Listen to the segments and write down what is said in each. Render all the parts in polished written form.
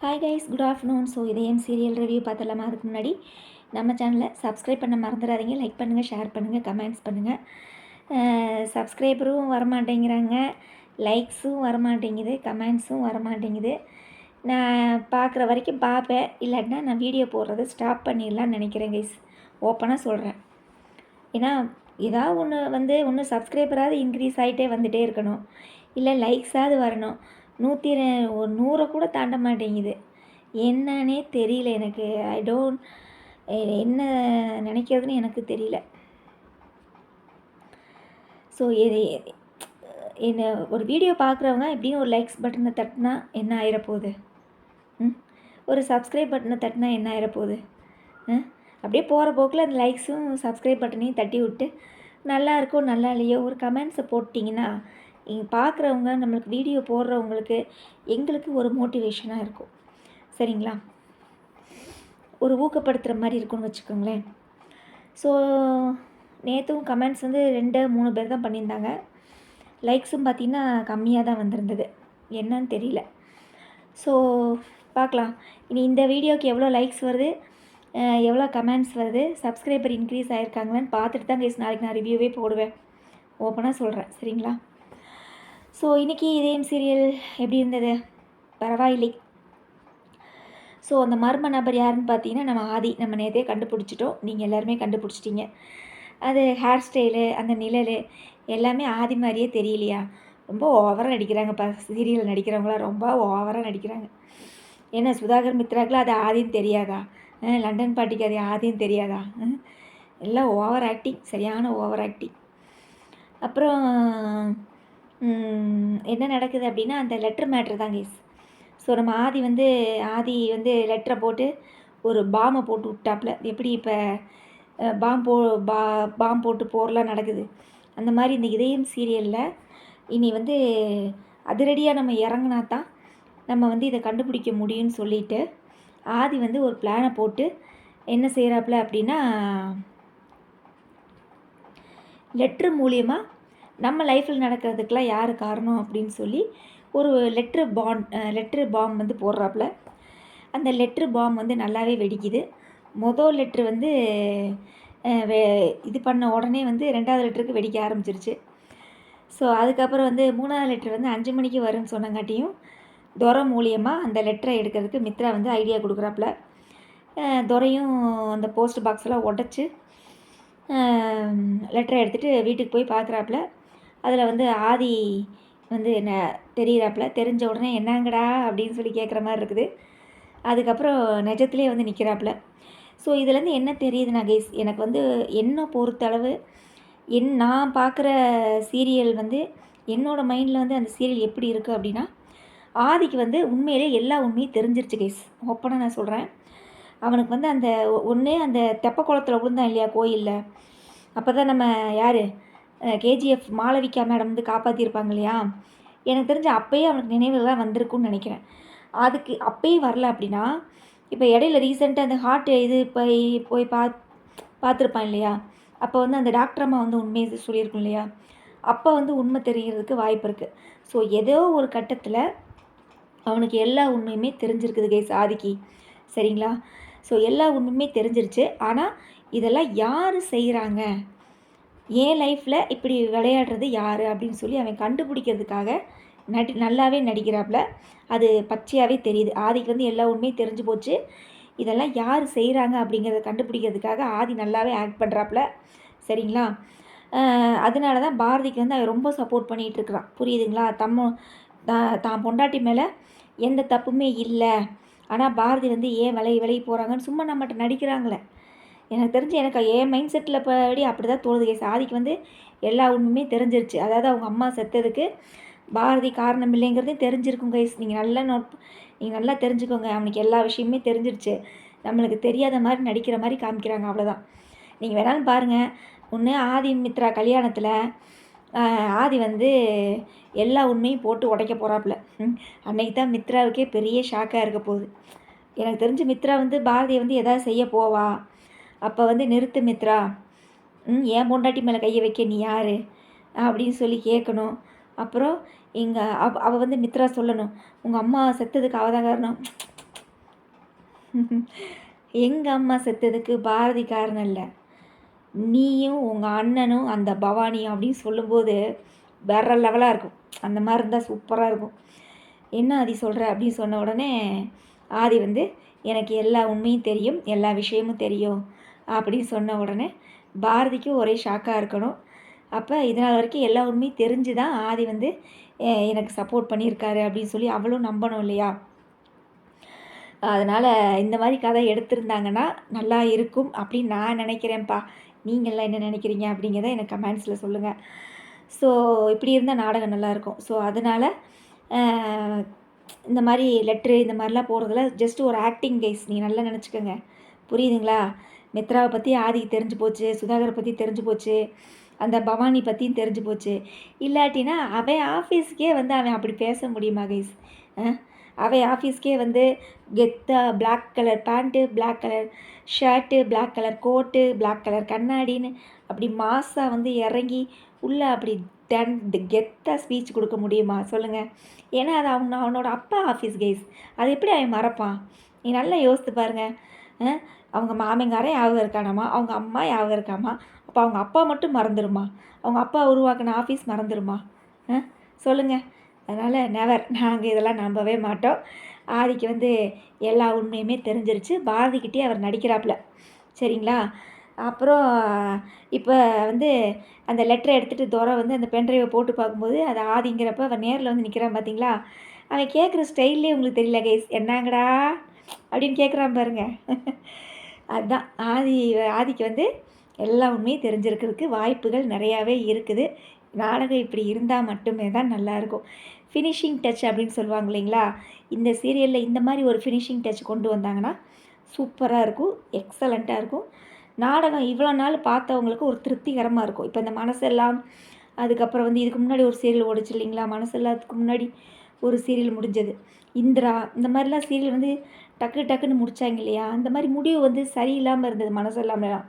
Hi guys, good afternoon. So இதயம் serial review பார்த்துடலாமா? அதுக்கு முன்னாடி நம்ம சேனலை சப்ஸ்கிரைப் பண்ண மறந்துடாதீங்க. லைக் பண்ணுங்கள், ஷேர் பண்ணுங்கள், கமெண்ட்ஸ் பண்ணுங்கள். சப்ஸ்கிரைபரும் வரமாட்டேங்கிறாங்க, லைக்ஸும் வரமாட்டேங்குது, கமெண்ட்ஸும் வரமாட்டேங்குது. நான் பார்க்குற வரைக்கும் பார்ப்பேன், இல்லாட்டினா நான் வீடியோ போடுறத ஸ்டாப் பண்ணிடலான்னு நினைக்கிறேன் கைஸ். ஓப்பனாக சொல்கிறேன். ஏன்னா ஏதாவது ஒன்று சப்ஸ்கிரைபராவது இன்க்ரீஸ் ஆகிட்டே வந்துகிட்டே இருக்கணும், இல்லை லைக்ஸாவது வரணும். 100 கூட தாண்ட மாட்டேங்குது. என்னன்னே தெரியல எனக்கு. என்ன நினைக்கிறதுன்னு எனக்கு தெரியல. ஸோ என்ன ஒரு வீடியோ பார்க்குறவங்க எப்படியும் ஒரு லைக்ஸ் பட்டனை தட்டினா என்ன ஆயிரப்போகுது? ஒரு சப்ஸ்கிரைப் பட்டனை தட்டினா என்ன ஆயிரப்போகுது? அப்படியே போகிற போக்கில் அந்த லைக்ஸும் சப்ஸ்கிரைப் பட்டனையும் தட்டி விட்டு நல்லா இருக்கோ நல்லா இல்லையோ ஒரு கமெண்ட்ஸை போட்டிங்கன்னா இங்கே பார்க்குறவங்க, நம்மளுக்கு வீடியோ போடுறவங்களுக்கு, எங்களுக்கு ஒரு மோட்டிவேஷனாக இருக்கும். சரிங்களா? ஒரு ஊக்கப்படுத்துகிற மாதிரி இருக்கும்னு வச்சுக்கோங்களேன். ஸோ நேற்றும் கமெண்ட்ஸ் 2-3 பேர் தான் பண்ணியிருந்தாங்க. லைக்ஸும் பார்த்திங்கன்னா கம்மியாக தான் வந்திருந்தது. என்னன்னு தெரியல. ஸோ பார்க்கலாம். இனி இந்த வீடியோவுக்கு எவ்வளோ லைக்ஸ் வருது, எவ்வளோ கமெண்ட்ஸ் வருது, சப்ஸ்கிரைபர் இன்க்ரீஸ் ஆகிருக்காங்களான்னு பார்த்துட்டு தான் கைஸ் நாளைக்கு நான் ரிவ்யூவே போடுவேன். ஓப்பனாக சொல்கிறேன். சரிங்களா? ஸோ இன்றைக்கி இதயம் சீரியல் எப்படி இருந்தது? பரவாயில்லை. ஸோ அந்த மர்ம நபர் யாருன்னு பார்த்தீங்கன்னா நம்ம ஆதி. நம்ம நேற்றே கண்டுபிடிச்சிட்டோம், நீங்கள் எல்லாருமே கண்டுபிடிச்சிட்டிங்க. அது ஹேர் ஸ்டைலு, அந்த நிழல் எல்லாமே ஆதி மாதிரியே தெரியலையா? ரொம்ப ஓவராக நடிக்கிறாங்கப்பா. சீரியலில் நடிக்கிறவங்களாம் ரொம்ப ஓவராக நடிக்கிறாங்க. ஏன்னா சுதாகர் மித்ராக்கெலாம் அது ஆதின்னு தெரியாதா? லண்டன் பாட்டிக்கு அது ஆதின்னு தெரியாதா? எல்லாம் ஓவர் ஆக்டிங், சரியான ஓவர் ஆக்டிங். அப்புறம் என்ன நடக்குது அப்படின்னா அந்த லெட்ரு மேட்ரு தான் கேஸ். ஸோ நம்ம ஆதி லெட்டரை போட்டு ஒரு பாமை போட்டு விட்டாப்புல. எப்படி இப்போ பாம் போட்டு போர்லாம் நடக்குது, அந்த மாதிரி இந்த இதயம் சீரியலில் இனி அதிரடியாக நம்ம இறங்கினா தான் நம்ம இதை கண்டுபிடிக்க முடியும்னு சொல்லிட்டு ஆதி ஒரு பிளானை போட்டு என்ன செய்கிறாப்புல அப்படின்னா, லெட்ரு மூலியமாக நம்ம லைஃப்பில் நடக்கிறதுக்கெலாம் யார் காரணம் அப்படின்னு சொல்லி ஒரு லெட்ரு பாம் போடுறாப்புல. அந்த லெட்ரு பாம் நல்லாவே வெடிக்குது. மொதல் லெட்ரு இது பண்ண உடனே 2வது லெட்டருக்கு வெடிக்க ஆரம்பிச்சிருச்சு. ஸோ அதுக்கப்புறம் 3வது லெட்ரு 5 மணிக்கு வரும்னு சொன்னங்காட்டியும் துரை மூலியமாக அந்த லெட்டரை எடுக்கிறதுக்கு மித்ரா ஐடியா கொடுக்குறாப்புல. துரையும் அந்த போஸ்ட் பாக்ஸெல்லாம் உடச்சி லெட்டரை எடுத்துகிட்டு வீட்டுக்கு போய் பார்க்குறாப்புல. அதில் ஆதி என்ன தெரிகிறாப்புல. தெரிஞ்ச உடனே என்னங்கடா அப்படின்னு சொல்லி கேட்குற மாதிரி இருக்குது. அதுக்கப்புறம் நிஜத்துலேயே நிற்கிறாப்புல. ஸோ இதுலேருந்து என்ன தெரியுதுன்னா கைஸ், எனக்கு என்னை பொறுத்தளவு நான் பார்க்குற சீரியல் என்னோடய மைண்டில் அந்த சீரியல் எப்படி இருக்குது அப்படின்னா, ஆதிக்கு உண்மையிலே எல்லா உண்மையும் தெரிஞ்சிருச்சு கைஸ். ஓப்பனாக நான் சொல்கிறேன். அவனுக்கு அந்த அந்த தெப்ப குளத்தில் விழுந்தான் இல்லையா கோயிலில், அப்போ தான் நம்ம யார் கேஜிஎஃப் மாளவிகா மேடம் காப்பாற்றிருப்பாங்க இல்லையா? எனக்கு தெரிஞ்ச அப்போயே அவனுக்கு நினைவுகள்லாம் வந்திருக்குன்னு நினைக்கிறேன். அதுக்கு அப்போயே வரல அப்படின்னா, இப்போ இடையில ரீசெண்டாக அந்த ஹார்ட் இது போய் பார்த்துருப்பான் இல்லையா? அப்போ அந்த டாக்டர் அம்மா உண்மையை சொல்லியிருக்கும் இல்லையா? அப்போ உண்மை தெரிகிறதுக்கு வாய்ப்பு இருக்குது. ஸோ ஏதோ ஒரு கட்டத்தில் அவனுக்கு எல்லா உண்மையுமே தெரிஞ்சிருக்குது கைஸ், ஆதிக்கு. சரிங்களா? ஸோ எல்லா உண்மையுமே தெரிஞ்சிருச்சு. ஆனால் இதெல்லாம் யார் செய்கிறாங்க, என் லைஃப்பில் இப்படி விளையாடுறது யார் அப்படின்னு சொல்லி அவன் கண்டுபிடிக்கிறதுக்காக நல்லாவே நடிக்கிறாப்புல. அது பச்சையாகவே தெரியுது. ஆதிக்கு எல்லா உண்மையும் தெரிஞ்சு போச்சு. இதெல்லாம் யார் செய்கிறாங்க அப்படிங்கிறத கண்டுபிடிக்கிறதுக்காக ஆதி நல்லாவே ஆக்ட் பண்ணுறாப்புல. சரிங்களா? அதனால தான் பாரதிக்கு அவன் ரொம்ப சப்போர்ட் பண்ணிகிட்ருக்குறான். புரியுதுங்களா? தான் பொண்டாட்டி மேலே எந்த தப்புமே இல்லை, ஆனால் பாரதி ஏன் விலகி போகிறாங்கன்னு சும்மா நம்மகிட்ட நடிக்கிறாங்களே. எனக்கு தெரிஞ்சு என் மைண்ட் செட்டில் படி அப்படி தான் தோணுது கைஸ். ஆதிக்கு எல்லா உண்மையுமே தெரிஞ்சிருச்சு. அதாவது அவங்க அம்மா செத்ததுக்கு பாரதி காரணம் இல்லைங்கிறதே தெரிஞ்சிருக்கும் கைஸ். நீங்கள் நல்லா தெரிஞ்சுக்கோங்க. அவனுக்கு எல்லா விஷயமுமே தெரிஞ்சிருச்சு. நம்மளுக்கு தெரியாத மாதிரி நடிக்கிற மாதிரி காமிக்கிறாங்க, அவ்வளோதான். நீங்கள் வேணாலும் பாருங்கள். ஒன்று ஆதி மித்ரா கல்யாணத்தில் ஆதி எல்லா உண்மையும் போட்டு உடைக்க போகிறாப்புல. அன்னைக்கு தான் மித்ராவுக்கே பெரிய ஷாக்காக இருக்க போகுது. எனக்கு தெரிஞ்சு மித்ரா பாரதியை எதாவது செய்ய போவா. அப்போ நிறுத்து மித்ரா, ஏன் பொண்டாட்டி மேலே கையை வைக்க நீ யார் அப்படின்னு சொல்லி கேட்கணும். அப்புறம் அவள் மித்ரா சொல்லணும், உங்கள் அம்மா செத்ததுக்கு அவள் தான் காரணம். எங்கள் அம்மா செத்ததுக்கு பாரதி காரணம் இல்லை, நீயும் உங்கள் அண்ணனும் அந்த பவானியும் அப்படின்னு சொல்லும்போது வேற லெவலாக இருக்கும். அந்த மாதிரி இருந்தால் சூப்பராக இருக்கும். என்ன ஆதி சொல்கிற அப்படின்னு சொன்ன உடனே ஆதி வந்து எனக்கு எல்லா உண்மையும் தெரியும், எல்லா விஷயமும் தெரியும் அப்படின்னு சொன்ன உடனே பாரதிக்கும் ஒரே ஷாக்காக இருக்கணும். அப்போ இதனால் வரைக்கும் எல்லா உண்மையும் தெரிஞ்சு தான் ஆதி வந்து எனக்கு சப்போர்ட் பண்ணியிருக்காரு அப்படின்னு சொல்லி அவளும் நம்பணும் இல்லையா? அதனால் இந்த மாதிரி கதை எடுத்திருந்தாங்கன்னா நல்லா இருக்கும் அப்படின்னு நான் நினைக்கிறேன்ப்பா. நீங்கள்லாம் என்ன நினைக்கிறீங்க அப்படிங்கிறத எனக்கு கமெண்ட்ஸில் சொல்லுங்கள். ஸோ இப்படி இருந்தால் நாடகம் நல்லாயிருக்கும். ஸோ அதனால் இந்த மாதிரி லெட்ரு இந்த மாதிரிலாம் போடுறதுல ஜஸ்ட் ஒரு ஆக்டிங் கைஸ், நீங்கள் நல்லா நினச்சிக்கோங்க. புரியுதுங்களா? மித்ராவை பற்றி ஆதிக்கு தெரிஞ்சு போச்சு, சுதாகரை பற்றி தெரிஞ்சு போச்சு, அந்த பவானி பற்றியும் தெரிஞ்சு போச்சு. இல்லாட்டினா அவன் ஆஃபீஸுக்கே வந்து அவன் அப்படி பேச முடியுமா கைஸ்? அவன் ஆஃபீஸ்க்கே வந்து கெத்தாக black colour pant, black colour shirt, black colour coat, black colour கண்ணாடின்னு அப்படி மாஸாக வந்து இறங்கி உள்ளே அப்படி கெத்தாக ஸ்பீச் கொடுக்க முடியுமா சொல்லுங்கள்? ஏன்னா அது அவனோட அப்பா ஆஃபீஸ் கைஸ். அது எப்படி அவன் மறப்பான்? நீ நல்லா யோசித்து பாருங்கள். அவங்க மாமங்காரன் ஞாபகம் இருக்கானாமா, அவங்க அம்மா ஞாபகம் இருக்காமா, அப்போ அவங்க அப்பா மட்டும் மறந்துடுமா? அவங்க அப்பா உருவாக்கின ஆஃபீஸ் மறந்துடுமா? சொல்லுங்கள். அதனால் நாங்கள் இதெல்லாம் நம்பவே மாட்டோம். ஆதிக்கு வந்து எல்லா உண்மையுமே தெரிஞ்சிருச்சு. பாரதிக்கிட்டே அவர் நடிக்கிறாப்புல. சரிங்களா? அப்புறம் இப்போ வந்து அந்த லெட்டரை எடுத்துகிட்டு துரை வந்து அந்த பென்ட்ரைவை போட்டு பார்க்கும்போது அது ஆதிங்கிறப்ப அவன் நேரில் வந்து நிற்கிறான் பார்த்தீங்களா? அவன் கேட்குற ஸ்டைல்லே உங்களுக்கு தெரியல கைஸ், என்னங்கடா அப்படின்னு கேட்குறான் பாருங்க. அதுதான் ஆதிக்கு வந்து எல்லா உண்மையும் தெரிஞ்சிருக்கிறதுக்கு வாய்ப்புகள் நிறையாவே இருக்குது. நாடகம் இப்படி இருந்தால் மட்டுமே தான் நல்லாயிருக்கும். ஃபினிஷிங் டச் அப்படின்னு சொல்லுவாங்க இல்லைங்களா? இந்த சீரியலில் இந்த மாதிரி ஒரு ஃபினிஷிங் டச் கொண்டு வந்தாங்கன்னா சூப்பராக இருக்கும், எக்ஸலண்ட்டாக இருக்கும். நாடகம் இவ்வளோ நாள் பார்த்தவங்களுக்கு ஒரு திருப்திகரமாக இருக்கும். இப்போ இந்த மனசெல்லாம், அதுக்கப்புறம் வந்து இதுக்கு முன்னாடி ஒரு சீரியல் ஓடிச்சு இல்லைங்களா? மனசெல்லாத்துக்கு முன்னாடி ஒரு சீரியல் முடிஞ்சது இந்திரா. இந்த மாதிரிலாம் சீரியல் வந்து டக்குன்னு முடித்தாங்க இல்லையா? அந்த மாதிரி முடிவு வந்து சரியில்லாமல் இருந்தது மனசெல்லாம்லாம்.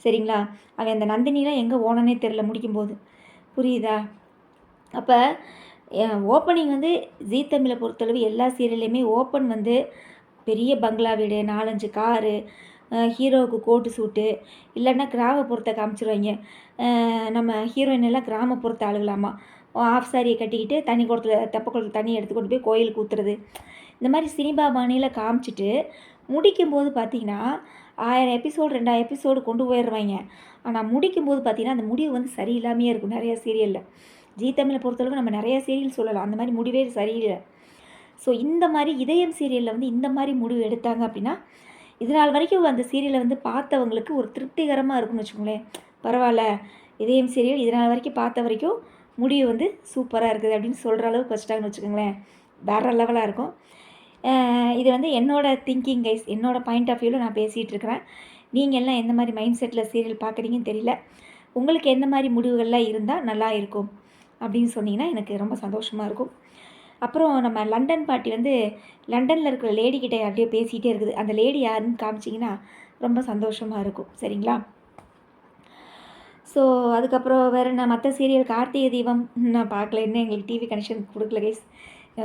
சரிங்களா? அவன் அந்த நந்தினிலாம் எங்கே ஓனனே தெரில முடிக்கும்போது. புரியுதா? அப்போ ஓப்பனிங் வந்து ஜீ தமிழை பொறுத்தளவு எல்லா சீரியல்லையுமே ஓப்பன் வந்து பெரிய பங்களா வீடு, 4-5 காரு, ஹீரோவுக்கு கோட்டு சூட்டு, இல்லைன்னா கிராமப்புறத்தை காமிச்சிருவாங்க. நம்ம ஹீரோயின் எல்லாம் கிராமப்புறத்து ஆளுகளாமா. ஆஃப் சாரியை கட்டிக்கிட்டு தண்ணி குடத்தில் தெப்ப குடத்தில் தண்ணி எடுத்து கொண்டு போய் கோயிலுக்கு ஊற்றுறது. இந்த மாதிரி சினிமா பாணியில் காமிச்சிட்டு முடிக்கும்போது பார்த்திங்கன்னா 1000 எபிசோடு 2000 எபிசோடு கொண்டு போயிடுவாங்க. ஆனால் முடிக்கும்போது பார்த்திங்கன்னா அந்த முடிவு வந்து சரியில்லாமையே இருக்கும் நிறையா சீரியலில். ஜீ தமிழை பொறுத்தளவுக்கு நம்ம நிறையா சீரியல் சொல்லலாம், அந்த மாதிரி முடிவே சரியில்லை. ஸோ இந்த மாதிரி இதயம் சீரியலில் வந்து இந்த மாதிரி முடிவு எடுத்தாங்க அப்படின்னா இதனால் வரைக்கும் அந்த சீரியலை வந்து பார்த்தவங்களுக்கு ஒரு திருப்திகரமாக இருக்கும்னு வச்சுக்கோங்களேன். பரவாயில்ல, இதயம் சீரியல் இதனால் வரைக்கும் பார்த்த வரைக்கும் முடிவு வந்து சூப்பராக இருக்குது அப்படின்னு சொல்கிற அளவுக்கு வச்சுட்டாங்கன்னு வச்சுக்கோங்களேன். வேறு லெவலாக இருக்கும். இது வந்து என்னோடய திங்கிங் கைஸ், என்னோடய பாயிண்ட் ஆஃப் வியூவில் நான் பேசிகிட்டு இருக்கிறேன். நீங்கள் எல்லாம் எந்த மாதிரி மைண்ட் செட்டில் சீரியல் பார்க்குறீங்கன்னு தெரியல. உங்களுக்கு எந்த மாதிரி முடிவுகள்லாம் இருந்தால் நல்லா இருக்கும் அப்படின்னு சொன்னீங்கன்னா எனக்கு ரொம்ப சந்தோஷமாக இருக்கும். அப்புறம் நம்ம லண்டன் பாட்டி வந்து லண்டனில் இருக்கிற லேடிக்கிட்ட யார்கிட்டயோ பேசிகிட்டே இருக்குது. அந்த லேடி யாருன்னு காமிச்சிங்கன்னா ரொம்ப சந்தோஷமாக இருக்கும். சரிங்களா? ஸோ அதுக்கப்புறம் வேறு என்ன மற்ற சீரியல் கார்த்திகை தீபம் நான் பார்க்கல. இன்னும் எங்களுக்கு டிவி கனெக்ஷன் கொடுக்கல கைஸ்.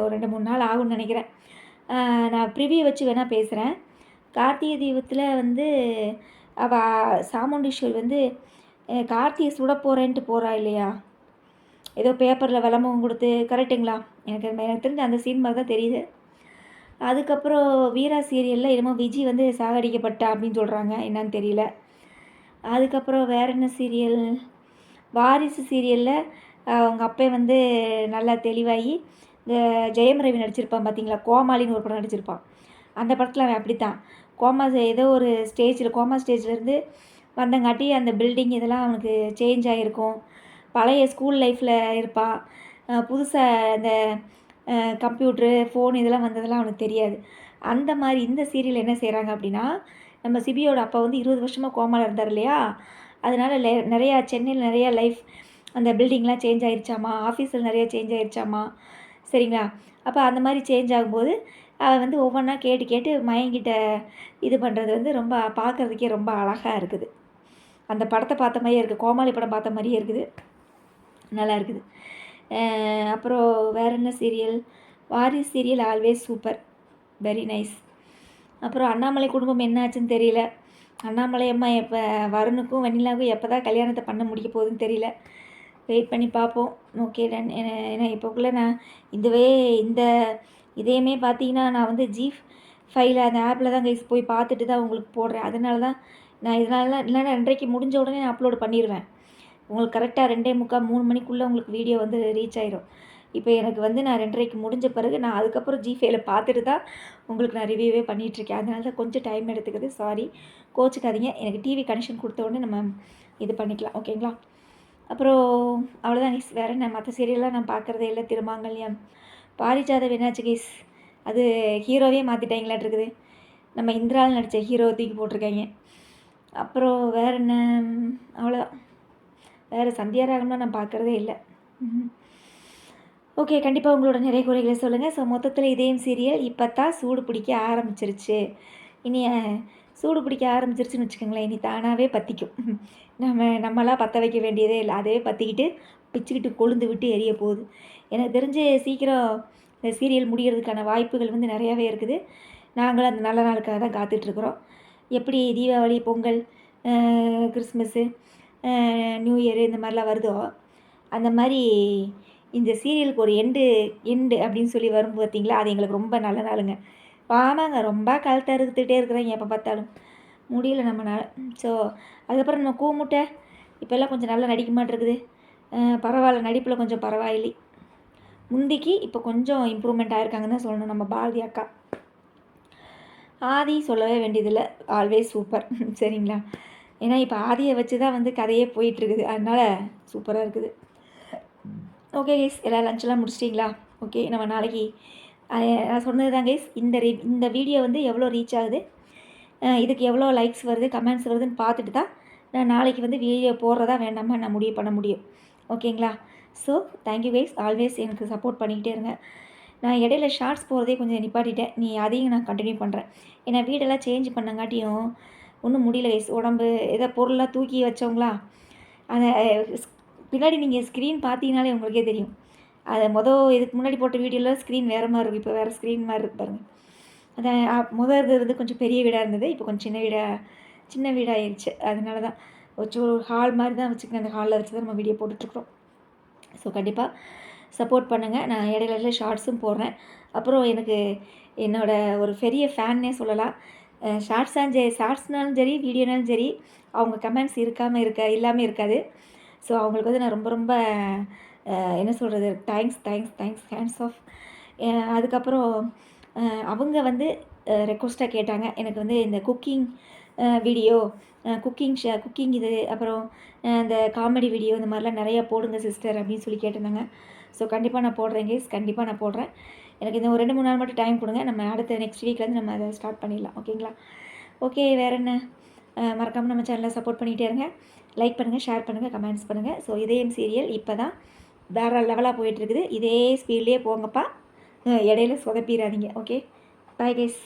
ஒரு 2-3 நாள் ஆகும்னு நினைக்கிறேன். நான் ப்ரிவியூ வச்சு வேணால் பேசுகிறேன். கார்த்திகை தீபத்தில் வந்து சாமுண்டீஸ்வரி வந்து கார்த்திகை சுட போகிறேன்ட்டு போகிறா இல்லையா? ஏதோ பேப்பரில் விளம்பரம் கொடுத்து, கரெக்டுங்களா? எனக்கு தெரிஞ்ச அந்த சீன் மாதிரி தான் தெரியுது. அதுக்கப்புறம் வீரா சீரியலில் என்னமோ விஜய் வந்து சாகடிக்கப்பட்டா அப்படின்னு சொல்கிறாங்க, என்னன்னு தெரியல. அதுக்கப்புறம் வேறு என்ன சீரியல்? வாரிசு சீரியலில் அவங்க அப்பா வந்து நல்லா தெளிவாகி இந்த ஜெயம் ரவி நடிச்சிருப்பான் பார்த்தீங்களா? கோமாளின்னு ஒரு படம் நடிச்சிருப்பான். அந்த படத்தில் அவன் அப்படி தான் ஏதோ ஒரு கோமா ஸ்டேஜ்லேருந்து வந்தங்காட்டி அந்த பில்டிங் இதெல்லாம் அவனுக்கு சேஞ்ச் ஆகிருக்கும். பழைய ஸ்கூல் லைஃப்பில் இருப்பான். புதுசாக அந்த கம்ப்யூட்ரு, ஃபோன் இதெல்லாம் வந்ததெல்லாம் அவனுக்கு தெரியாது. அந்த மாதிரி இந்த சீரியல் என்ன செய்கிறாங்க அப்படின்னா, நம்ம சிபியோட அப்பா வந்து 20 வருஷமாக கோமாவில் இருந்தார் இல்லையா? அதனால் நிறையா சென்னையில் நிறையா லைஃப் அந்த பில்டிங்லாம் சேஞ்ச் ஆகிருச்சாமா, ஆஃபீஸில் நிறையா சேஞ்ச் ஆகிருச்சாமா. சரிங்களா? அப்போ அந்த மாதிரி சேஞ்ச் ஆகும்போது அவன் வந்து ஒவ்வொன்றா கேட்டு மயங்கிட்ட இது பண்ணுறது வந்து ரொம்ப பார்க்குறதுக்கே ரொம்ப அழகாக இருக்குது. அந்த படத்தை பார்த்த மாதிரியே இருக்குது, கோமாளி படம் பார்த்த மாதிரியே இருக்குது, நல்லா இருக்குது. அப்புறம் வேறு என்ன சீரியல்? வாரிசு serial always super, very nice. அப்புறம் அண்ணாமலை குடும்பம் என்ன ஆச்சுன்னு தெரியல. அண்ணாமலை அம்மா எப்போ வருணுக்கும் வெண்ணிலாவுக்கும் எப்போ தான் கல்யாணத்தை பண்ண முடிக்க போகுதுன்னு தெரியல. வெயிட் பண்ணி பார்ப்போம். Okay done. ஏன்னா இப்போக்குள்ளே நான் இந்த இதையுமே பார்த்தீங்கன்னா நான் வந்து ஜி5 அந்த ஆப்பில் தான் கைஸ் போய் பார்த்துட்டு தான் உங்களுக்கு போடுறேன். அதனால தான் நான் இல்லைன்னா 2:30 முடிஞ்ச உடனே நான் அப்லோடு பண்ணிடுவேன். உங்களுக்கு கரெக்டாக 2:45 3 மணிக்குள்ளே உங்களுக்கு வீடியோ வந்து ரீச் ஆயிரும். இப்போ எனக்கு வந்து நான் 2:30 முடிஞ்ச பிறகு நான் அதுக்கப்புறம் ஜி5ல பார்த்துட்டு தான் உங்களுக்கு நான் ரிவ்யூவே பண்ணிகிட்ருக்கேன். அதனால தான் கொஞ்சம் டைம் எடுத்துக்குது. சாரி, கோச்சிக்காதீங்க. எனக்கு டிவி கனெக்ஷன் கொடுத்த உடனே நம்ம இது பண்ணிக்கலாம். ஓகேங்களா? அப்புறம் அவ்வளோதான் கைஸ். வேறு என்ன மற்ற சீரியல்லாம் நான் பார்க்குறதே இல்லை. திருமாங்கல்யம், பாரிஜாதம் என்னாச்சு கைஸ்? அது ஹீரோவே மாற்றிட்டாங்களாட்டிருக்குது. நம்ம இந்திராவில் நடித்த ஹீரோ தூக்கி போட்டிருக்காங்க. அப்புறம் வேறு என்ன? அவ்வளோதான். வேறு சந்தியாராகம்னா நான் பார்க்குறதே இல்லை. ஓகே, கண்டிப்பாக உங்களோட நிறைய குறைகளை சொல்லுங்கள். ஸோ மொத்தத்தில் இதயம் சீரியல் இப்போ தான் சூடு பிடிக்க ஆரம்பிச்சிருச்சு. இனி சூடு பிடிக்க ஆரம்பிச்சிருச்சுன்னு வச்சுக்கோங்களேன். இனி தானாகவே பற்றிக்கும். நம்மளாம் பற்ற வைக்க வேண்டியதே இல்லை. அதே பற்றிக்கிட்டு பிச்சுக்கிட்டு கொழுந்து விட்டு எரிய போகுது. எனக்கு தெரிஞ்சு சீக்கிரம் இந்த சீரியல் முடிகிறதுக்கான வாய்ப்புகள் வந்து நிறையாவே இருக்குது. நாங்களும் அந்த நல்ல நாளுக்காக தான் காத்துட்ருக்குறோம். எப்படி Deepavali, Pongal, Christmas, new year இந்த மாதிரிலாம் வருதோ அந்த மாதிரி இந்த சீரியலுக்கு ஒரு எண்டு அப்படின்னு சொல்லி வரும் பார்த்தீங்களா, அது எங்களுக்கு ரொம்ப நல்ல நாளுங்க. ஆமாங்க, ரொம்ப கழுத்தை அறுத்துக்கிட்டே இருக்கிறாங்க எப்போ பார்த்தாலும். முடியல நம்மளால். ஸோ அதுக்கப்புறம் நம்ம கூமுட்டை இப்போல்லாம் கொஞ்சம் நல்லா நடிக்க மாட்டேருக்குது. பரவாயில்ல, நடிப்பில் கொஞ்சம் பரவாயில்லை. முந்திக்கு இப்போ கொஞ்சம் இம்ப்ரூவ்மெண்ட் ஆகிருக்காங்கன்னு தான் சொல்லணும் நம்ம பாரதி அக்கா. ஆதி சொல்லவே வேண்டியதில்லை, ஆல்வேஸ் சூப்பர். சரிங்களா? ஏன்னா இப்போ ஆதியை வச்சு தான் வந்து கதையே போயிட்டுருக்குது. அதனால் சூப்பராக இருக்குது. ஓகே கைஸ், எல்லாம் லஞ்செல்லாம் முடிச்சிட்டிங்களா? ஓகே, நம்ம நாளைக்கு நான் சொன்னது தான் கைஸ். இந்த வீடியோ வந்து எவ்வளோ ரீச் ஆகுது, இதுக்கு எவ்வளோ லைக்ஸ் வருது, கமெண்ட்ஸ் வருதுன்னு பார்த்துட்டு தான் நான் நாளைக்கு வந்து வீடியோ போடுறதா வேண்டாமா நான் முடிவு பண்ண முடியும். ஓகேங்களா? ஸோ தேங்க்யூ கைஸ், ஆல்வேஸ் எனக்கு சப்போர்ட் பண்ணிக்கிட்டே இருங்க. நான் இடையில ஷார்ட்ஸ் போகிறதே கொஞ்சம் நிப்பாட்டிட்டேன். அதையும் நான் கண்டினியூ பண்ணுறேன். ஏன்னா வீடெல்லாம் சேஞ்ச் பண்ணங்காட்டியும் ஒன்றும் முடியல கைஸ். உடம்பு ஏதோ பொருளாக தூக்கி வச்சவங்களா, அந்த பின்னாடி நீங்கள் ஸ்க்ரீன் பார்த்தீங்கனாலே உங்களுக்கே தெரியும். அதை இதுக்கு முன்னாடி போட்ட வீடியோவில் ஸ்க்ரீன் வேறு மாதிரி இருக்கும். இப்போ வேறு ஸ்க்ரீன் மாதிரி இருக்கு பாருங்கள். அதான் இது வந்து கொஞ்சம் பெரிய வீடாக இருந்தது. இப்போ கொஞ்சம் சின்ன வீடாகிடுச்சு. அதனால தான் ஒரு ஹால் மாதிரி தான் வச்சுக்கேன். அந்த ஹாலில் வச்சு தான் நம்ம வீடியோ போட்டுட்ருக்குறோம். ஸோ கண்டிப்பாக சப்போர்ட் பண்ணுங்கள். நான் இடையில ஷார்ட்ஸும் போடுறேன். அப்புறம் எனக்கு என்னோடய ஒரு பெரிய ஃபேன்னே சொல்லலாம். ஷார்ட்ஸ்னாலும் சரி, வீடியோனாலும் சரி, அவங்க கமெண்ட்ஸ் இல்லாமல் இருக்காது. ஸோ அவங்களுக்கு வந்து நான் ரொம்ப ரொம்ப என்ன சொல்கிறது, தேங்க்ஸ் ஹேண்ட்ஸ் ஆஃப். அதுக்கப்புறம் அவங்க வந்து ரெக்வஸ்ட்டாக கேட்டாங்க, எனக்கு வந்து இந்த குக்கிங் வீடியோ, குக்கிங் இது, அப்புறம் இந்த காமெடி வீடியோ இந்த மாதிரிலாம் நிறையா போடுங்க சிஸ்டர் அப்படின்னு சொல்லி கேட்டிருந்தாங்க. ஸோ கண்டிப்பாக நான் போடுறேன் கைஸ், கண்டிப்பாக நான் போடுறேன். எனக்கு இந்த ஒரு 2-3 நாள் மட்டும் டைம் கொடுங்க. நம்ம அடுத்த நெக்ஸ்ட் வீக்லேருந்து நம்ம அதை ஸ்டார்ட் பண்ணிடலாம். ஓகேங்களா? ஓகே, வேறு என்ன? மறக்காமல் நம்ம சேனலை சப்போர்ட் பண்ணிகிட்டே இருங்க. லைக் பண்ணுங்கள், ஷேர் பண்ணுங்கள், கமெண்ட்ஸ் பண்ணுங்கள். ஸோ இதயம் சீரியல் இப்போ தான் வேறு லெவலாக போயிட்டுருக்குது. இதே ஸ்பீட்லேயே போங்கப்பா, இடையில சொதப்பிடாதீங்க. Okay, bye guys.